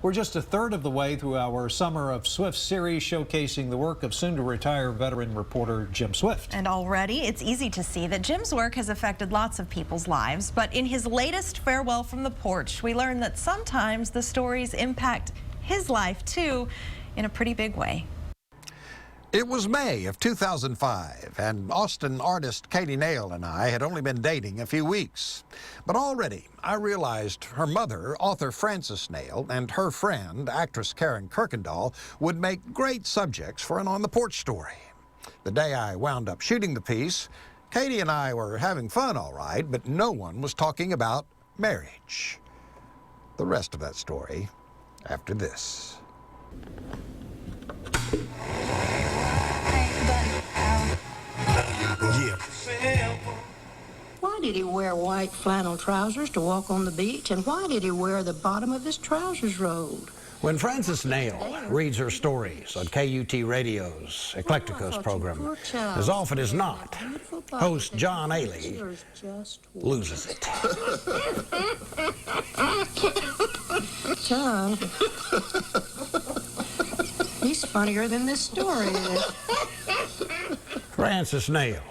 We're just a third of the way through our Summer of Swift series showcasing the work of soon-to-retire veteran reporter Jim Swift. And already it's easy to see that Jim's work has affected lots of people's lives. But in his latest Farewell from the Porch, we learn that sometimes the stories impact his life, too, in a pretty big way. It was May of 2005, and Austin artist Katy Nail and I had only been dating a few weeks. But already, I realized her mother, author Frances Nail, and her friend, actress Karen Kuykendall, would make great subjects for an On the Porch story. The day I wound up shooting the piece, Katy and I were having fun all right, but no one was talking about marriage. The rest of that story after this. Why did he wear white flannel trousers to walk on the beach, and why did he wear the bottom of his trousers rolled? When Frances Nail reads her stories on KUT Radio's Eclecticos program, as often as not, host John Ailey loses it. John, he's funnier than this story is. Frances Nail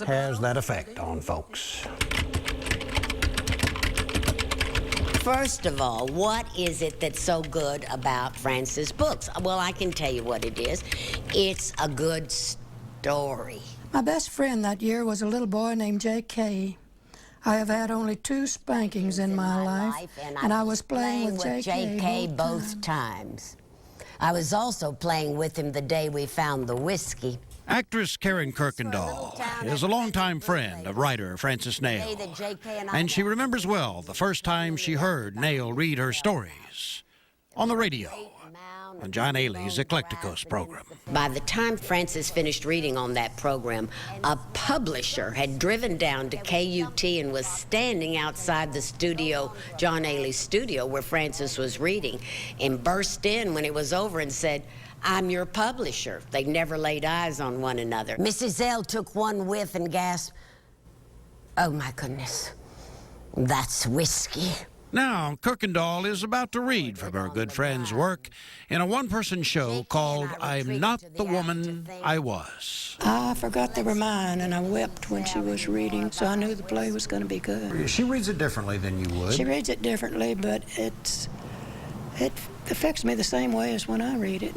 has that effect on folks. First of all, what is it that's so good about Frances' books? Well, I can tell you what it is. It's a good story. My best friend that year was a little boy named J.K. I have had only 2 spankings in my life, and I was playing with J.K. both times. I was also playing with him the day we found the whiskey. Actress Karen Kuykendall is a longtime friend of writer Frances Nail, and she remembers well the first time she heard Nail read her stories on the radio on John Ailey's Eclecticos program. By the time Frances finished reading on that program, a publisher had driven down to KUT and was standing outside the studio, John Ailey's studio, where Frances was reading, and burst in when it was over and said, "I'm your publisher." They never laid eyes on one another. Mrs. L took one whiff and gasped, "Oh my goodness, that's whiskey." Now, Kuykendall is about to read from her good friend's work in a one-person show called I'm Not the Woman I Was. I forgot they were mine, and I wept when she was reading, so I knew the play was going to be good. She reads it differently than you would. She reads it differently, but it affects me the same way as when I read it.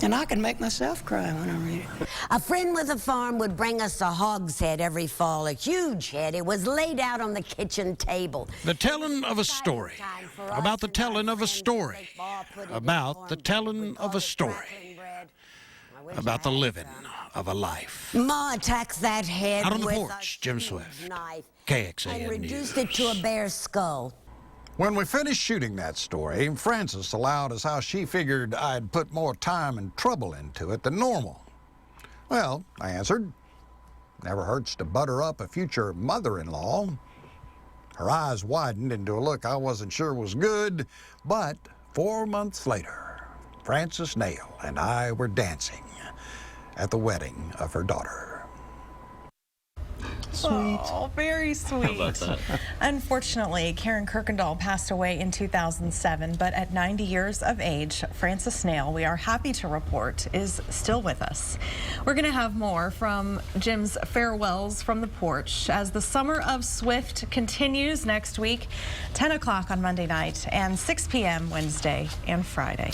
And I can make myself cry when I read it. A friend with a farm would bring us a hogshead every fall, a huge head. It was laid out on the kitchen table. The telling of a story, about the telling of a story, about the telling of a story, about the living of a life. Ma attacked that head Out on the with porch, a Jim Swift, knife KXAN and reduced News. it to a bear's skull. When we finished shooting that story, Frances allowed us how she figured I'd put more time and trouble into it than normal. Well, I answered, never hurts to butter up a future mother-in-law. Her eyes widened into a look I wasn't sure was good, but 4 months later, Frances Nail and I were dancing at the wedding of her daughter. Sweet. Oh, very sweet. How about that? Unfortunately, Karen Kuykendall passed away in 2007, but at 90 years of age, Frances Nail, we are happy to report, is still with us. We're going to have more from Jim's farewells from the porch as the Summer of Swift continues next week, 10 o'clock on Monday night and 6 p.m. Wednesday and Friday.